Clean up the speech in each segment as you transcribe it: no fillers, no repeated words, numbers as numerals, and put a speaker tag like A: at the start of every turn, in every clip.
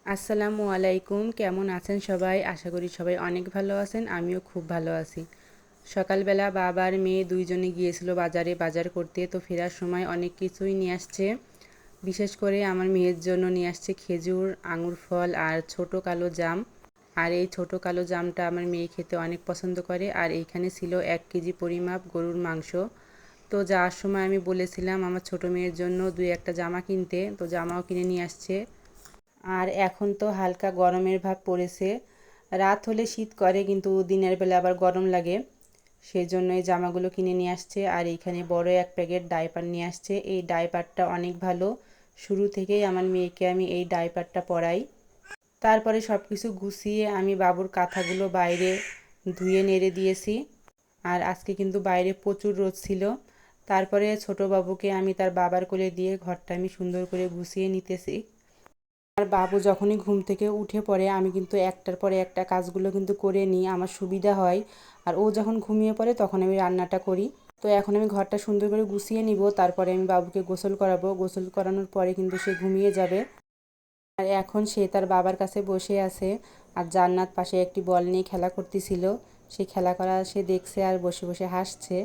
A: আসসালামু আলাইকুম। কেমন আছেন সবাই? আশা করি সবাই অনেক ভালো আছেন। আমিও খুব ভালো আছি। সকালবেলা বাবা আর মেয়ে দুইজনে গিয়েছিল বাজারে বাজার করতে। তো ফেরার সময় অনেক কিছুই নিয়ে আসছে। বিশেষ করে আমার মেয়ের জন্য নিয়ে আসছে খেজুর, আঙুর ফল আর ছোট কালো জাম। আর এই ছোট কালো জামটা আমার মেয়ে খেতে অনেক পছন্দ করে। আর এইখানে ছিল 1 কেজি পরিমাপ গরুর মাংস। তো যাওয়ার সময় আমি বলেছিলাম আমার ছোট মেয়ের জন্য 2-1টা জামা কিনতে। তো জামাও কিনে নিয়ে আসছে। আর এখন তো হালকা গরমের ভাব পড়েছে। রাত হলে শীত করে কিন্তু দিনের বেলা আবার গরম লাগে। সেই জন্য এই জামাগুলো কিনে নিয়ে আসছে। আর এইখানে বড় এক প্যাকেট ডাইপার নিয়ে আসছে। এই ডাইপারটা অনেক ভালো। শুরু থেকেই আমার মেয়েকে আমি এই ডাইপারটা পরাই। তারপরে সব কিছু গুছিয়ে আমি বাবুর কাঁথাগুলো বাইরে ধুয়ে নেড়ে দিয়েছি। আর আজকে কিন্তু বাইরে প্রচুর রোদ ছিল। তারপরে ছোট বাবুকে আমি তার বাবার কোলে দিয়ে ঘরটা আমি সুন্দর করে গুছিয়ে নিতেছি। আর বাবু যখনই ঘুম থেকে উঠে পড়ে আমি কিন্তু একটার পরে একটা কাজগুলো কিন্তু করে নিই, আমার সুবিধা হয়। আর ও যখন ঘুমিয়ে পড়ে তখন আমি রান্নাটা করি। তো এখন আমি ঘরটা সুন্দর করে গুছিয়ে নিব, তারপরে আমি বাবুকে গোসল করাবো। গোসল করানোর পরে কিন্তু সে ঘুমিয়ে যাবে। আর এখন সে তার বাবার কাছে বসে আছে। আর জান্নাত পাশে একটি বল নিয়ে খেলা করতেছিল। সে খেলা করা সে দেখছে আর বসে বসে হাসছে।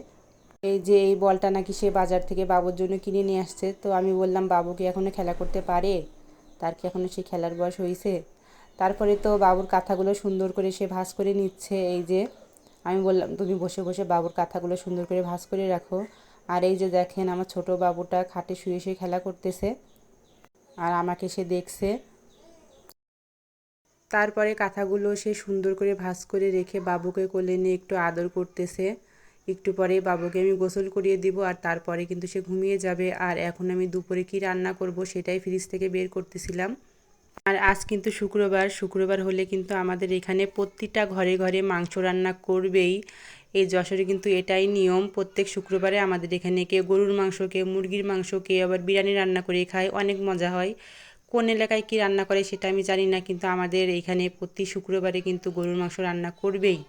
A: এই যে এই বলটা নাকি সে বাজার থেকে বাবুর জন্য কিনে নিয়ে আসছে। তো আমি বললাম, বাবু কি এখনও খেলা করতে পারে? তার কি এখনও সে খেলার বয়স হয়েছে? তারপরে তো বাবুর কাঁথাগুলো সুন্দর করে সে ভাঁজ করে নিচ্ছে। এই যে আমি বললাম, তুমি বসে বসে বাবুর কাঁথাগুলো সুন্দর করে ভাঁজ করে রাখো। আর এই যে দেখেন আমার ছোট বাবুটা খাটে শুয়ে শুয়ে খেলা করতেছে আর আমাকে সে দেখছে। তারপরে কাঁথাগুলো সে সুন্দর করে ভাঁজ করে রেখে বাবুকে কোলে নিয়ে একটু আদর করতেছে। একটু পরে বাবুকে আমি গোসল করিয়ে দিব আর তারপরে কিন্তু সে ঘুমিয়ে যাবে। আর এখন আমি দুপুরে কি রান্না করব সেটাই ফ্রিজ থেকে বের করতেছিলাম। আর আজ কিন্তু শুক্রবার। শুক্রবার হলে কিন্তু আমাদের এখানে প্রতিটা ঘরে ঘরে মাংস রান্না করবেই। এই যশোরে কিন্তু এটাই নিয়ম। প্রত্যেক শুক্রবারে আমাদের এখানে কেউ গরুর মাংস, কেউ মুরগির মাংস, কেউ আবার বিরিয়ানি রান্না করে খায়। অনেক মজা হয়। কোন এলাকায় কী রান্না করে সেটা আমি জানি না, কিন্তু আমাদের এইখানে প্রতি শুক্রবারে কিন্তু গরুর মাংস রান্না করবেই।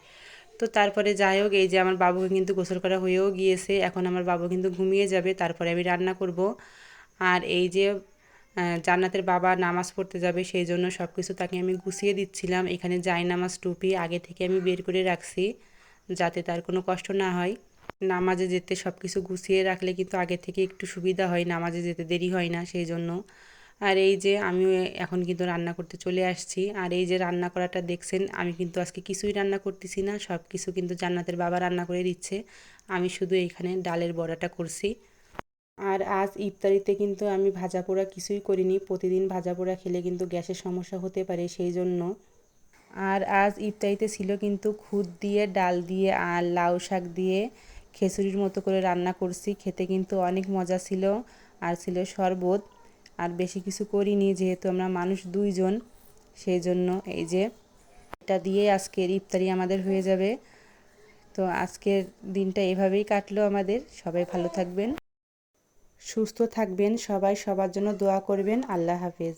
A: তো তারপরে যাই হোক, এই যে আমার বাবুকে কিন্তু গোসল করা হয়েও গিয়েছে। এখন আমার বাবু কিন্তু ঘুমিয়ে যাবে, তারপরে আমি রান্না করব। আর এই যে জান্নাতের বাবা নামাজ পড়তে যাবে, সেই জন্য সব কিছু তাকে আমি গুছিয়ে দিচ্ছিলাম। এখানে জায়নামাজ টুপি আগে থেকে আমি বের করে রাখছি, যাতে তার কোনো কষ্ট না হয়। নামাজে যেতে সব কিছু গুছিয়ে রাখলে কিন্তু আগে থেকে একটু সুবিধা হয়, নামাজে যেতে দেরি হয় না সেই জন্য। আর এই যে আমিও এখন কিন্তু রান্না করতে চলে আসছি। আর এই যে রান্না করাটা দেখছেন, আমি কিন্তু আজকে কিছুই রান্না করতেছি না, সব কিছু কিন্তু জান্নাতের বাবা রান্না করে দিচ্ছে। আমি শুধু এইখানে ডালের বড়াটা করছি। আর আজ ইফতারিতে কিন্তু আমি ভাজা পোড়া কিছুই করিনি। প্রতিদিন ভাজা পোড়া খেলে কিন্তু গ্যাসের সমস্যা হতে পারে সেই জন্য। আর আজ ইফতারিতে ছিল কিন্তু খুদ দিয়ে, ডাল দিয়ে আর লাউ শাক দিয়ে খিচুড়ির মতো করে রান্না করছি। খেতে কিন্তু অনেক মজা ছিল। আর ছিল শরবত। আর বেশি কিছু করিনি, যেহেতু আমরা মানুষ দুইজন সেই জন্য। এই যে এটা দিয়ে আজকের ইফতারি আমাদের হয়ে যাবে। তো আজকের দিনটা এভাবেই কাটলো আমাদের। সবাই ভালো থাকবেন, সুস্থ থাকবেন, সবাই সবার জন্য দোয়া করবেন। আল্লাহ হাফেজ।